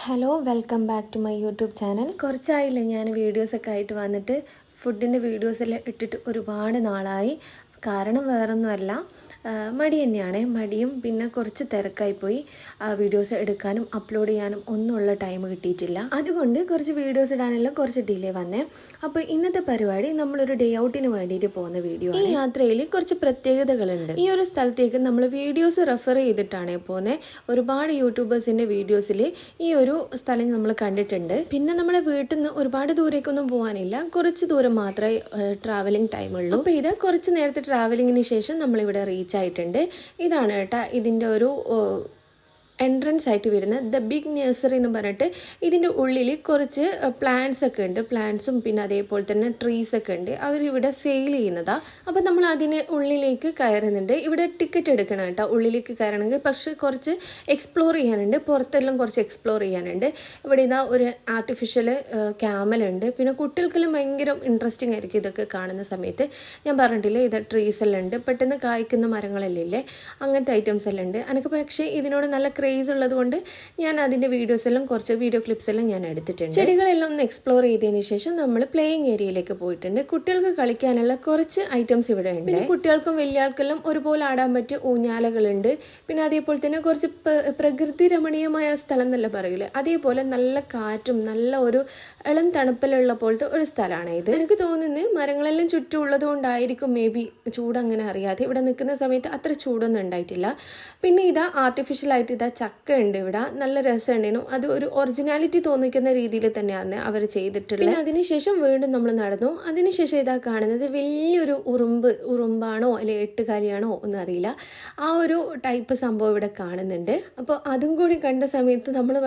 Hello welcome back to my YouTube channel. കുറച്ചായില്ലേ ഞാൻ വീഡിയോസൊക്കെ ആയിട്ട് വന്നിട്ട്. ഫുഡിൻ്റെ വീഡിയോസെല്ലാം ഇട്ടിട്ട് ഒരുപാട് നാളായി. കാരണം വേറൊന്നുമല്ല, മടി തന്നെയാണ്. മടിയും പിന്നെ കുറച്ച് തിരക്കായിപ്പോയി. വീഡിയോസ് എടുക്കാനും അപ്ലോഡ് ചെയ്യാനും ഒന്നുമുള്ള ടൈം കിട്ടിയിട്ടില്ല. അതുകൊണ്ട് കുറച്ച് വീഡിയോസ് ഇടാനെല്ലാം കുറച്ച് ഡിലേ വന്നേ. അപ്പോൾ ഇന്നത്തെ പരിപാടി നമ്മളൊരു ഡേ ഔട്ടിന് വേണ്ടിയിട്ട് പോകുന്ന വീഡിയോ. ഈ യാത്രയിൽ കുറച്ച് പ്രത്യേകതകളുണ്ട്. ഈ ഒരു സ്ഥലത്തേക്ക് നമ്മൾ വീഡിയോസ് റെഫർ ചെയ്തിട്ടാണ് പോകുന്നത്. ഒരുപാട് യൂട്യൂബേഴ്സിൻ്റെ വീഡിയോസിൽ ഈ ഒരു സ്ഥലം നമ്മൾ കണ്ടിട്ടുണ്ട്. പിന്നെ നമ്മുടെ വീട്ടിൽ നിന്ന് ഒരുപാട് ദൂരേക്കൊന്നും പോകാനില്ല, കുറച്ച് ദൂരം മാത്രമേ ട്രാവലിംഗ് ടൈമുള്ളൂ. അപ്പോൾ ഇത് കുറച്ച് നേരത്തെ ട്രാവലിങ്ങിന് ശേഷം നമ്മളിവിടെ റീച്ച് ആയിട്ടുണ്ട്. ഇതാണ് കേട്ടോ ഇതിൻ്റെ ഒരു എൻട്രൻസ് ആയിട്ട് വരുന്ന ദ ബിഗ് നഴ്സറി എന്ന് പറഞ്ഞിട്ട്. ഇതിൻ്റെ ഉള്ളിൽ കുറച്ച് പ്ലാന്റ്സ് ഒക്കെ ഉണ്ട്. പ്ലാന്റ്സും പിന്നെ അതേപോലെ തന്നെ ട്രീസൊക്കെ ഉണ്ട്. അവരിവിടെ സെയിൽ ചെയ്യുന്നതാണ്. അപ്പോൾ നമ്മൾ അതിന് ഉള്ളിലേക്ക് കയറുന്നുണ്ട്. ഇവിടെ ടിക്കറ്റ് എടുക്കണം കേട്ടോ ഉള്ളിലേക്ക് കയറണമെങ്കിൽ. പക്ഷെ കുറച്ച് എക്സ്പ്ലോർ ചെയ്യാനുണ്ട്, പുറത്തെല്ലാം കുറച്ച് എക്സ്പ്ലോർ ചെയ്യാനുണ്ട്. ഇവിടെ ഇതാ ഒരു ആർട്ടിഫിഷ്യൽ ക്യാമലുണ്ട്. പിന്നെ കുട്ടികൾക്കെല്ലാം ഭയങ്കര ഇൻട്രസ്റ്റിംഗ് ആയിരിക്കും ഇതൊക്കെ കാണുന്ന സമയത്ത്. ഞാൻ പറഞ്ഞിട്ടില്ലേ ഇത് ട്രീസ് എല്ലാം ഉണ്ട്, പെട്ടെന്ന് കായ്ക്കുന്ന മരങ്ങളെല്ലാം ഇല്ലേ, അങ്ങനത്തെ ഐറ്റംസ് എല്ലാം ഉണ്ട്. എനിക്ക് പക്ഷേ ഇതിനോട് നല്ല ക്രേസ് ഉള്ളത് കൊണ്ട് ഞാൻ അതിൻ്റെ വീഡിയോസ് എല്ലാം കുറച്ച് വീഡിയോ ക്ലിപ്സ് എല്ലാം ഞാൻ എടുത്തിട്ടുണ്ട്. ചെടികളെല്ലാം ഒന്ന് എക്സ്പ്ലോർ ചെയ്തതിന് ശേഷം നമ്മൾ പ്ലേയിങ് ഏരിയയിലേക്ക് പോയിട്ടുണ്ട്. കുട്ടികൾക്ക് കളിക്കാനുള്ള കുറച്ച് ഐറ്റംസ് ഇവിടെ ഉണ്ട്. പിന്നെ കുട്ടികൾക്കും വലിയ ആൾക്കെല്ലാം ഒരുപോലെ ആടാൻ പറ്റിയ ഊഞ്ഞാലകളുണ്ട്. പിന്നെ അതേപോലെ തന്നെ കുറച്ച് പ്രകൃതി രമണീയമായ സ്ഥലം എന്നല്ല പറയില്ല, അതേപോലെ നല്ല കാറ്റും നല്ല ഒരു ഇളം തണുപ്പിലുള്ള പോലത്തെ ഒരു സ്ഥലമാണ് ഇത്. എനിക്ക് തോന്നുന്നത് മരങ്ങളെല്ലാം ചുറ്റും ഉള്ളത് കൊണ്ടായിരിക്കും മേ ബി ചൂട് അങ്ങനെ അറിയാതെ. ഇവിടെ നിൽക്കുന്ന സമയത്ത് അത്ര ചൂടൊന്നും ഉണ്ടായിട്ടില്ല. പിന്നെ ഇതാ ആർട്ടിഫിഷ്യലായിട്ട് ഇതാ ചക്ക ഉണ്ട്. ഇവിടെ നല്ല രസമുണ്ടായിരുന്നു. അത് ഒരു ഒറിജിനാലിറ്റി തോന്നിക്കുന്ന രീതിയിൽ തന്നെയാണ് അവർ ചെയ്തിട്ടുള്ളത്. പിന്നെ അതിനുശേഷം വീണ്ടും നമ്മൾ നടന്നു. അതിനുശേഷം ഇതാ കാണുന്നത് വലിയൊരു ഉറുമ്പാണോ അല്ലെങ്കിൽ എട്ടുകാലിയാണോ ഒന്നും അറിയില്ല, ആ ഒരു ടൈപ്പ് സംഭവം ഇവിടെ കാണുന്നുണ്ട്. അപ്പോൾ അതും കൂടി കണ്ട സമയത്ത് നമ്മൾ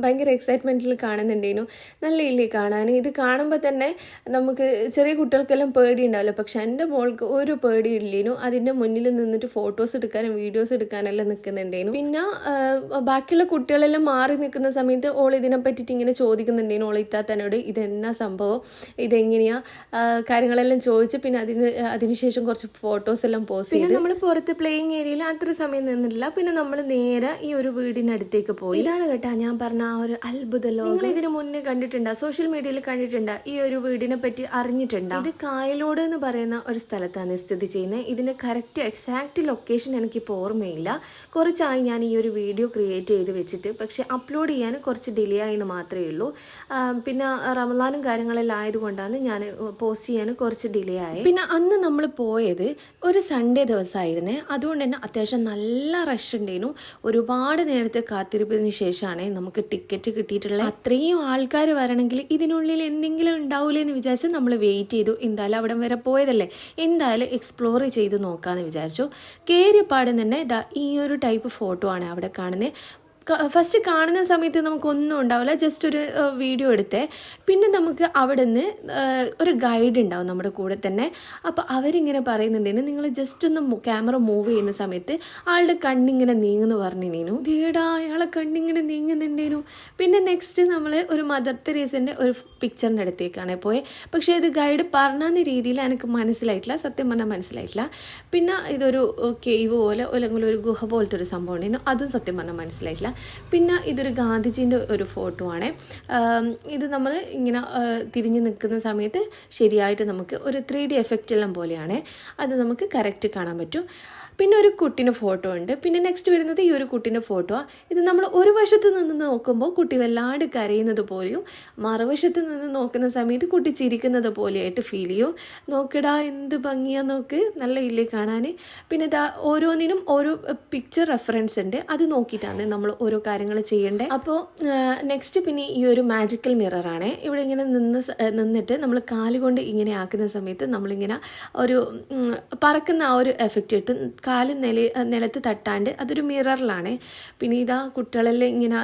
ഭയങ്കര എക്സൈറ്റ്മെന്റിൽ കാണുന്നുണ്ടായിരുന്നു. നല്ല ഇല്ലേ കാണാൻ. ഇത് കാണുമ്പോൾ തന്നെ നമുക്ക് ചെറിയ കുട്ടികൾക്കെല്ലാം പേടി ഉണ്ടാവില്ല, പക്ഷെ എൻ്റെ മോൾക്ക് ഒരു പേടി ഇല്ലേനു. അതിൻ്റെ മുന്നിൽ നിന്നിട്ട് ഫോട്ടോസ് എടുക്കാനും വീഡിയോസ് എടുക്കാനെല്ലാം നിൽക്കുന്നുണ്ടായിരുന്നു. പിന്നെ ബാക്കിയുള്ള കുട്ടികളെല്ലാം മാറി നിൽക്കുന്ന സമയത്ത് ഓൾ ഇതിനെ പറ്റിയിട്ട് ഇങ്ങനെ ചോദിക്കുന്നുണ്ടായിരുന്നു ഓൾ ഇത്താത്തനോട്, ഇതെന്നാ സംഭവം, ഇതെങ്ങനെയാ കാര്യങ്ങളെല്ലാം ചോദിച്ച്. പിന്നെ അതിനുശേഷം കുറച്ച് ഫോട്ടോസ് എല്ലാം പോസ്റ്റ് ചെയ്ത് നമ്മൾ പുറത്ത് പ്ലേയിങ് ഏരിയയിൽ അത്ര സമയം നിന്നിട്ടില്ല. പിന്നെ നമ്മൾ നേരെ ഈ ഒരു വീടിനടുത്തേക്ക് പോയി. ഇതാണ് കേട്ടാ ഞാൻ പറഞ്ഞ ആ ഒരു അത്ഭുതമല്ലോ. നിങ്ങൾ ഇതിന് മുന്നേ കണ്ടിട്ടുണ്ടോ, സോഷ്യൽ മീഡിയയിൽ കണ്ടിട്ടുണ്ടോ, ഈ ഒരു വീടിനെ പറ്റി അറിഞ്ഞിട്ടുണ്ടോ? ഇത് കായലോട് എന്ന് പറയുന്ന ഒരു സ്ഥലത്താണ് സ്ഥിതി ചെയ്യുന്നത്. ഇതിന്റെ കറക്റ്റ് എക്സാക്ട് ലൊക്കേഷൻ എനിക്കിപ്പോൾ ഓർമ്മയില്ല. കുറച്ചായി ഞാൻ ഈ ഒരു വീഡിയോ ക്രിയേറ്റ് ചെയ്ത് വെച്ചിട്ട്, പക്ഷെ അപ്ലോഡ് ചെയ്യാൻ കുറച്ച് ഡിലേ ആയെന്ന് മാത്രമേ ഉള്ളൂ. പിന്നെ റമദാനും കാര്യങ്ങളെല്ലാം ആയതുകൊണ്ടാണ് ഞാൻ പോസ്റ്റ് ചെയ്യാൻ കുറച്ച് ഡിലേ ആയി. പിന്നെ അന്ന് നമ്മൾ പോയത് ഒരു സൺഡേ ദിവസമായിരുന്നേ, അതുകൊണ്ട് തന്നെ അത്യാവശ്യം നല്ല റഷ് ഉണ്ടായിരുന്നു. ഒരുപാട് നേരത്തെ കാത്തിരിപ്പിന് ശേഷമാണ് നമുക്ക് ടിക്കറ്റ് കിട്ടിയിട്ടുള്ളത്. അത്രയും ആൾക്കാർ വരണമെങ്കിൽ ഇതിനുള്ളിൽ എന്തെങ്കിലും ഉണ്ടാവില്ലേ എന്ന് വിചാരിച്ച് നമ്മൾ വെയിറ്റ് ചെയ്തു. എന്തായാലും അവിടെ വരെ പോയതല്ലേ, എന്തായാലും എക്സ്പ്ലോർ ചെയ്ത് നോക്കാമെന്ന് വിചാരിച്ചു. കയറിയപ്പാടും തന്നെ ഈ ഒരു ടൈപ്പ് ഫോട്ടോ ആണ് അവിടെ കാണുന്നത്. ഫസ്റ്റ് കാണുന്ന സമയത്ത് നമുക്കൊന്നും ഉണ്ടാവില്ല, ജസ്റ്റ് ഒരു വീഡിയോ എടുത്തേ. പിന്നെ നമുക്ക് അവിടെ നിന്ന് ഒരു ഗൈഡ് ഉണ്ടാവും നമ്മുടെ കൂടെ തന്നെ. അപ്പോൾ അവരിങ്ങനെ പറയുന്നുണ്ടെങ്കിൽ നിങ്ങൾ ജസ്റ്റ് ഒന്ന് ക്യാമറ മൂവ് ചെയ്യുന്ന സമയത്ത് ആളുടെ കണ്ണിങ്ങനെ നീങ്ങുന്നു പറഞ്ഞിനു. ദേടാ അയാളെ കണ്ണിങ്ങനെ നീങ്ങുന്നുണ്ടേനു. പിന്നെ നെക്സ്റ്റ് നമ്മൾ ഒരു മദർ തെരേസൻ്റെ ഒരു പിക്ചറിൻ്റെ അടുത്തേക്കാണ് പോയത്. പക്ഷേ ഇത് ഗൈഡ് പറഞ്ഞ രീതിയിൽ എനിക്ക് മനസ്സിലായിട്ടില്ല, സത്യം പറഞ്ഞാൽ മനസ്സിലായിട്ടില്ല. പിന്നെ ഇതൊരു കേവ് പോലെ അല്ലെങ്കിൽ ഒരു ഗുഹ പോലത്തെ ഒരു സംഭവം ഉണ്ടായിരുന്നു, അതും സത്യം പറഞ്ഞാൽ മനസ്സിലായിട്ടില്ല. പിന്നെ ഇതൊരു ഗാന്ധിജീൻ്റെ ഒരു ഫോട്ടോ ആണ്. ഇത് നമ്മൾ ഇങ്ങനെ തിരിഞ്ഞ് നിൽക്കുന്ന സമയത്ത് ശരിയായിട്ട് നമുക്ക് ഒരു 3D എഫക്റ്റ് എല്ലാം പോലെയാണ്, അത് നമുക്ക് കറക്റ്റ് കാണാൻ പറ്റും. പിന്നെ ഒരു കുട്ടീൻ്റെ ഫോട്ടോ ഉണ്ട്. പിന്നെ നെക്സ്റ്റ് വരുന്നത് ഈ ഒരു കുട്ടീൻ്റെ ഫോട്ടോ. ഇത് നമ്മൾ ഒരു വശത്ത് നിന്ന് നോക്കുമ്പോൾ കുട്ടി വല്ലാണ്ട് കരയുന്നത് പോലെയും മറുവശത്ത് നിന്ന് നോക്കുന്ന സമയത്ത് കുട്ടി ചിരിക്കുന്നത് പോലെയായിട്ട് ഫീൽ ചെയ്യും. നോക്കടാ എന്ത് ഭംഗിയാ നോക്ക്, നല്ല ഇല്ലേ കാണാൻ. പിന്നെ ഇതാ ഓരോന്നിനും ഓരോ പിക്ചർ റെഫറൻസ് ഉണ്ട്, അത് നോക്കിയിട്ടാണ് നമ്മൾ ഓരോ കാര്യങ്ങൾ ചെയ്യേണ്ടത്. അപ്പോൾ നെക്സ്റ്റ് പിന്നെ ഈ ഒരു മാജിക്കൽ മിററാണ്. ഇവിടെ ഇങ്ങനെ നിന്നിട്ട് നമ്മൾ കാലുകൊണ്ട് ഇങ്ങനെ ആക്കുന്ന സമയത്ത് നമ്മളിങ്ങനെ ഒരു പറക്കുന്ന ആ ഒരു എഫക്റ്റ് ഇട്ട് കാല് നിലത്ത് തട്ടാണ്ട് അതൊരു മിററിലാണ്. പിന്നെ ഇതാ കുട്ടികളെല്ലാം ഇങ്ങനെ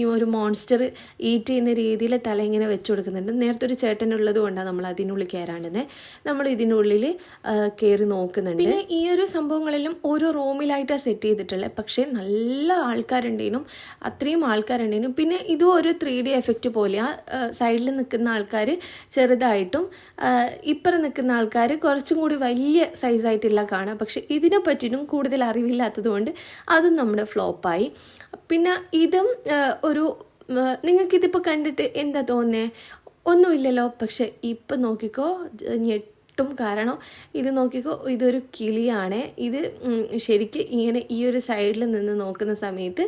ഈ ഒരു മോൺസ്റ്റർ ഈറ്റ് ചെയ്യുന്ന രീതിയിൽ തല ഇങ്ങനെ വെച്ച് കൊടുക്കുന്നുണ്ട്. നേരത്തെ ഒരു ചേട്ടനുള്ളത് കൊണ്ടാണ് നമ്മൾ അതിനുള്ളിൽ കയറാണ്ടുന്നത്. നമ്മൾ ഇതിനുള്ളിൽ കയറി നോക്കുന്നുണ്ട്. പിന്നെ ഈ ഒരു സംഭവങ്ങളെല്ലാം ഓരോ റൂമിലായിട്ടാണ് സെറ്റ് ചെയ്തിട്ടുള്ളത്. പക്ഷേ നല്ല ആൾക്കാരുണ്ടേനും, അത്രയും ആൾക്കാരുണ്ടേനും. പിന്നെ ഇതും ഒരു 3D എഫക്റ്റ് പോലെയാണ്. സൈഡിൽ നിൽക്കുന്ന ആൾക്കാർ ചെറുതായിട്ടും ഇപ്പുറം നിൽക്കുന്ന ആൾക്കാർ കുറച്ചും കൂടി വലിയ സൈസായിട്ടില്ല കാണാം. പക്ഷെ ഇതിനെ പറ്റിയും കൂടുതൽ അറിവില്ലാത്തത് കൊണ്ട് അതും നമ്മുടെ ഫ്ലോപ്പായി. പിന്നെ ഇതും ഒരു നിങ്ങൾക്കിതിപ്പോൾ കണ്ടിട്ട് എന്താ തോന്നുന്നത്? ഒന്നുമില്ലല്ലോ. പക്ഷെ ഇപ്പം നോക്കിക്കോ, കാരണം ഇത് നോക്കിക്കോ, ഇതൊരു കിളിയാണ്. ഇത് ശരിക്കും ഇങ്ങനെ ഈ ഒരു സൈഡിൽ നിന്ന് നോക്കുന്ന സമയത്ത്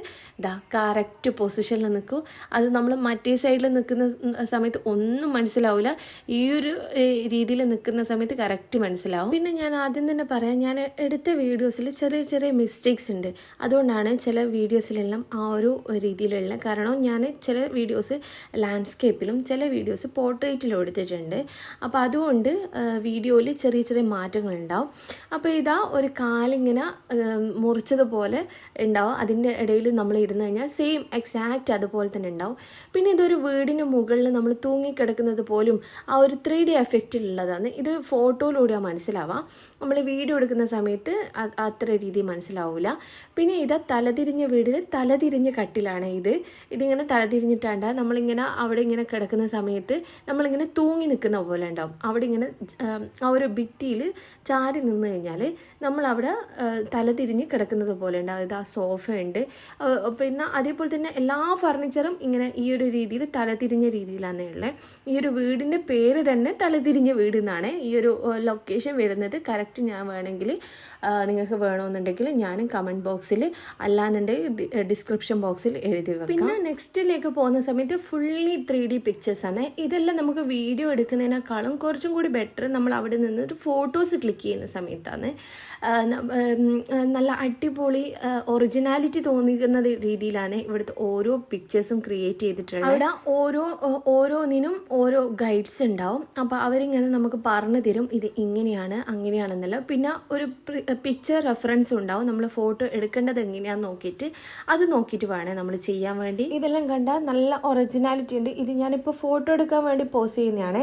കറക്റ്റ് പൊസിഷനിൽ നിൽക്കും. അത് നമ്മൾ മറ്റേ സൈഡിൽ നിൽക്കുന്ന സമയത്ത് ഒന്നും മനസ്സിലാവില്ല. ഈ ഒരു രീതിയിൽ നിൽക്കുന്ന സമയത്ത് കറക്റ്റ് മനസ്സിലാവും. പിന്നെ ഞാൻ ആദ്യം തന്നെ പറയാം, ഞാൻ എടുത്ത വീഡിയോസിൽ ചെറിയ ചെറിയ മിസ്റ്റേക്സ് ഉണ്ട്. അതുകൊണ്ടാണ് ചില വീഡിയോസിലെല്ലാം ആ ഒരു രീതിയിലുള്ള, കാരണം ഞാൻ ചില വീഡിയോസ് ലാൻഡ്സ്കേപ്പിലും ചില വീഡിയോസ് പോർട്രേറ്റിലും എടുത്തിട്ടുണ്ട്. അപ്പോൾ അതുകൊണ്ട് വീഡിയോയിൽ ചെറിയ ചെറിയ മാറ്റങ്ങളുണ്ടാവും. അപ്പോൾ ഇതാ ഒരു കാലിങ്ങനെ മുറിച്ചതുപോലെ ഉണ്ടാവും. അതിൻ്റെ ഇടയിൽ നമ്മൾ ഇരുന്ന് കഴിഞ്ഞാൽ സെയിം എക്സാക്റ്റ് അതുപോലെ തന്നെ ഉണ്ടാവും. പിന്നെ ഇതൊരു വീടിന് മുകളിൽ നമ്മൾ തൂങ്ങിക്കിടക്കുന്നത് പോലും ആ ഒരു 3D എഫക്റ്റിലുള്ളതാണ്. ഇത് ഫോട്ടോയിലൂടെയാണ് മനസ്സിലാവാം. നമ്മൾ വീഡിയോ എടുക്കുന്ന സമയത്ത് അത്ര രീതി മനസ്സിലാവില്ല. പിന്നെ ഇതാ തലതിരിഞ്ഞ വീടിൽ തലതിരിഞ്ഞ കട്ടിലാണ് ഇതിങ്ങനെ തലതിരിഞ്ഞിട്ടാണ്ട് നമ്മളിങ്ങനെ അവിടെ ഇങ്ങനെ കിടക്കുന്ന സമയത്ത് നമ്മളിങ്ങനെ തൂങ്ങി നിൽക്കുന്ന പോലെ ഉണ്ടാവും. അവിടെ ഇങ്ങനെ ആ ഒരു ഭിത്തിയിൽ ചാരി നിന്ന് കഴിഞ്ഞാൽ നമ്മളവിടെ തലതിരിഞ്ഞ് കിടക്കുന്നത് പോലെ ഉണ്ടാവും. ഇത് ആ സോഫ ഉണ്ട്. പിന്നെ അതേപോലെ തന്നെ എല്ലാ ഫർണിച്ചറും ഇങ്ങനെ ഈ ഒരു രീതിയിൽ തലതിരിഞ്ഞ രീതിയിലാണ് ഉള്ളത്. ഈ ഒരു വീടിൻ്റെ പേര് തന്നെ തലതിരിഞ്ഞ വീട് എന്നാണ് ഈ ഒരു ലൊക്കേഷൻ വരുന്നത്. കറക്റ്റ് ഞാൻ വേണമെങ്കിൽ നിങ്ങൾക്ക് വേണമെന്നുണ്ടെങ്കിൽ ഞാനും കമൻറ്റ് ബോക്സിൽ അല്ലാന്നുണ്ടെങ്കിൽ ഡിസ്ക്രിപ്ഷൻ ബോക്സിൽ എഴുതി വെക്കാം. പിന്നെ നെക്സ്റ്റിലേക്ക് പോകുന്ന സമയത്ത് ഫുള്ളി 3D പിക്ചേഴ്സാണ്. ഇതെല്ലാം നമുക്ക് വീഡിയോ എടുക്കുന്നതിനേക്കാളും കുറച്ചും കൂടി ബെറ്റർ നമ്മൾ അവിടെ നിന്ന് ഒരു ഫോട്ടോസ് ക്ലിക്ക് ചെയ്യുന്ന സമയത്താണ്. നല്ല അടിപൊളി ഒറിജിനാലിറ്റി തോന്നിക്കുന്ന രീതിയിലാണ് ഇവിടുത്തെ ഓരോ പിക്ചേഴ്സും ക്രിയേറ്റ് ചെയ്തിട്ടുള്ളത്. അവിടെ ഓരോന്നിനും ഓരോ ഗൈഡ്സ് ഉണ്ടാവും. അപ്പോൾ അവരിങ്ങനെ നമുക്ക് പറഞ്ഞു തരും ഇത് ഇങ്ങനെയാണ് അങ്ങനെയാണെന്നല്ല. പിന്നെ ഒരു പിക്ചർ റെഫറൻസ് ഉണ്ടാവും. നമ്മൾ ഫോട്ടോ എടുക്കേണ്ടത് എങ്ങനെയാണെന്ന് നോക്കിയിട്ട് അത് നോക്കിയിട്ട് വേണേ നമ്മൾ ചെയ്യാൻ വേണ്ടി. ഇതെല്ലാം കണ്ടാൽ നല്ല ഒറിജിനാലിറ്റി ഉണ്ട്. ഇത് ഞാനിപ്പോൾ ഫോട്ടോ എടുക്കാൻ വേണ്ടി പോസ് ചെയ്യുന്നതാണ്.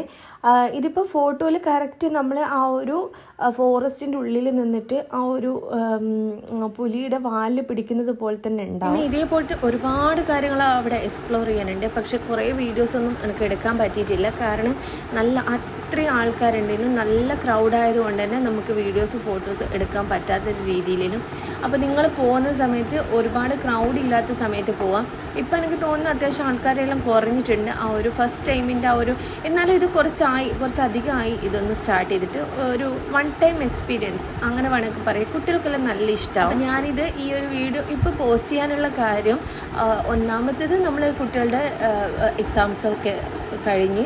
ഇതിപ്പോൾ ഫോട്ടോയിൽ കറക്റ്റ് നമ്മൾ ആ ഒരു ഫോറസ്റ്റിൻ്റെ ഉള്ളിൽ നിന്നിട്ട് ആ ഒരു പുലിയുടെ വാലിൽ പിടിക്കുന്നത് പോലെ തന്നെ ഉണ്ടാവും. പിന്നെ ഇതേപോലത്തെ ഒരുപാട് കാര്യങ്ങൾ അവിടെ എക്സ്പ്ലോർ ചെയ്യാനുണ്ട്. പക്ഷെ കുറേ വീഡിയോസൊന്നും എനിക്ക് എടുക്കാൻ പറ്റിയിട്ടില്ല. കാരണം നല്ല അത്രയും ആൾക്കാരുണ്ടെങ്കിലും നല്ല ക്രൗഡായതുകൊണ്ട് തന്നെ നമുക്ക് വീഡിയോസ് ഫോട്ടോസ് എടുക്കാൻ പറ്റാത്ത രീതിയിലും. അപ്പോൾ നിങ്ങൾ പോകുന്ന സമയത്ത് ഒരുപാട് ക്രൗഡ് ഇല്ലാത്ത സമയത്ത് പോവാം. ഇപ്പം എനിക്ക് തോന്നുന്നു അത്യാവശ്യം ആൾക്കാരെല്ലാം കുറഞ്ഞിട്ടുണ്ട്. ആ ഒരു ഫസ്റ്റ് ടൈമിൻ്റെ ആ ഒരു, എന്നാലും ഇത് കുറച്ചധികമായി ഇതൊന്ന് സ്റ്റാർട്ട് ചെയ്തിട്ട് ഒരു 1 ടൈം എക്സ്പീരിയൻസ് അങ്ങനെ വേണമെങ്കിൽ പറയാം. കുട്ടികൾക്കെല്ലാം നല്ല ഇഷ്ടമാവും. ഞാനിത് ഈ ഒരു വീഡിയോ ഇപ്പോൾ പോസ്റ്റ് ചെയ്യാനുള്ള കാര്യം, ഒന്നാമത്തേത് നമ്മൾ കുട്ടികളുടെ എക്സാംസൊക്കെ കഴിഞ്ഞ്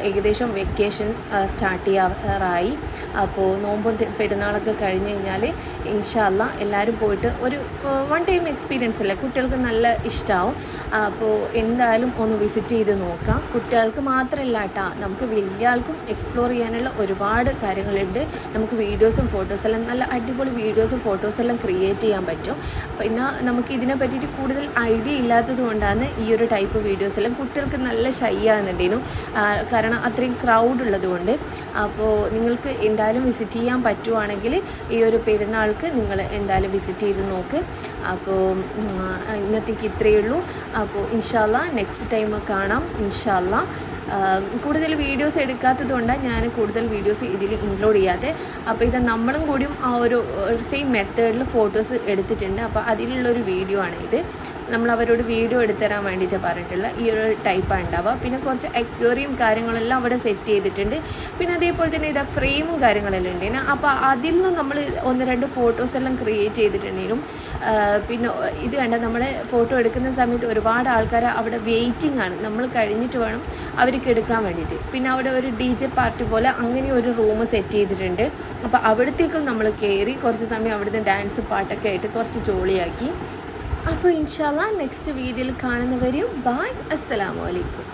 ഏകദേശം വെക്കേഷൻ സ്റ്റാർട്ട് ചെയ്യാറായി. അപ്പോൾ നോമ്പും പെരുന്നാളൊക്കെ കഴിഞ്ഞ് കഴിഞ്ഞാൽ ഇൻഷാ അല്ലാ എല്ലാവരും പോയിട്ട് ഒരു 1 ടൈം എക്സ്പീരിയൻസ് അല്ലേ, കുട്ടികൾക്ക് നല്ല ഇഷ്ടമാവും. അപ്പോൾ എന്തായാലും ഒന്ന് വിസിറ്റ് ചെയ്ത് നോക്കാം. കുട്ടികൾക്ക് മാത്രമല്ല കേട്ടോ, നമുക്ക് വലിയ ആൾക്കും എക്സ്പ്ലോർ ചെയ്യാനുള്ള ഒരുപാട് കാര്യങ്ങളുണ്ട്. നമുക്ക് വീഡിയോസും ഫോട്ടോസെല്ലാം നല്ല അടിപൊളി വീഡിയോസും ഫോട്ടോസെല്ലാം ക്രിയേറ്റ് ചെയ്യാൻ പറ്റും. പിന്നെ നമുക്ക് ഇതിനെ പറ്റിയിട്ട് കൂടുതൽ ഐഡിയ ഇല്ലാത്തത് കൊണ്ടാണ് ഈ ഒരു ടൈപ്പ് വീഡിയോസെല്ലാം കുട്ടികൾക്ക് നല്ല ഷൈ ആകുന്നുണ്ടേനും, കാരണം അത്രയും ക്രൗഡ് ഉള്ളതുകൊണ്ട്. അപ്പോൾ നിങ്ങൾക്ക് എന്തായാലും വിസിറ്റ് ചെയ്യാൻ പറ്റുവാണെങ്കിൽ ഈ ഒരു പെരുന്നാൾക്ക് നിങ്ങൾ എന്തായാലും വിസിറ്റ് ചെയ്ത് നോക്ക്. അപ്പോൾ ഇന്നത്തേക്ക് ഇത്രയേ ഉള്ളൂ. അപ്പോൾ ഇൻഷാ അല്ലാ നെക്സ്റ്റ് ടൈം കാണാം ഇൻഷാ അല്ലാ. കൂടുതൽ വീഡിയോസ് എടുക്കാത്തത് കൊണ്ടാണ് ഞാൻ കൂടുതൽ വീഡിയോസ് ഇതിൽ ഇൻക്ലൂഡ് ചെയ്യാതെ. അപ്പോൾ ഇത് നമ്മളും കൂടിയും ആ ഒരു സെയിം മെത്തേഡിൽ ഫോട്ടോസ് എടുത്തിട്ടുണ്ട്. അപ്പോൾ അതിലുള്ളൊരു വീഡിയോ ആണ് ഇത്. നമ്മൾ അവരോട് വീഡിയോ എടുത്തരാൻ വേണ്ടിയിട്ട് പറഞ്ഞിട്ടുള്ള ഈ ഒരു ടൈപ്പാണ് ഉണ്ടാവുക. പിന്നെ കുറച്ച് അക്വേറിയം കാര്യങ്ങളെല്ലാം അവിടെ സെറ്റ് ചെയ്തിട്ടുണ്ട്. പിന്നെ അതേപോലെ തന്നെ ഇതാ ഫ്രെയിമും കാര്യങ്ങളെല്ലാം ഉണ്ട്. അപ്പോൾ അതിൽ നിന്ന് നമ്മൾ 1-2 ഫോട്ടോസ് എല്ലാം ക്രിയേറ്റ് ചെയ്തിട്ടുണ്ടെങ്കിലും. പിന്നെ ഇത് കണ്ട നമ്മൾ ഫോട്ടോ എടുക്കുന്ന സമയത്ത് ഒരുപാട് ആൾക്കാർ അവിടെ വെയിറ്റിംഗ് ആണ്. നമ്മൾ കഴിഞ്ഞിട്ട് വേണം അവർക്ക് എടുക്കാൻ വേണ്ടിയിട്ട്. പിന്നെ അവിടെ ഒരു DJ പാർട്ടി പോലെ അങ്ങനെ ഒരു റൂം സെറ്റ് ചെയ്തിട്ടുണ്ട്. അപ്പോൾ അവിടത്തേക്കും നമ്മൾ കയറി കുറച്ച് സമയം അവിടുന്ന് ഡാൻസും പാട്ടൊക്കെ ആയിട്ട് കുറച്ച് ജോളിയാക്കി. അപ്പോൾ ഇൻഷാ അല്ലാ നെക്സ്റ്റ് വീഡിയോയിൽ കാണുന്നവരെയും ബായ്, അസ്സലാമു അലൈക്കും.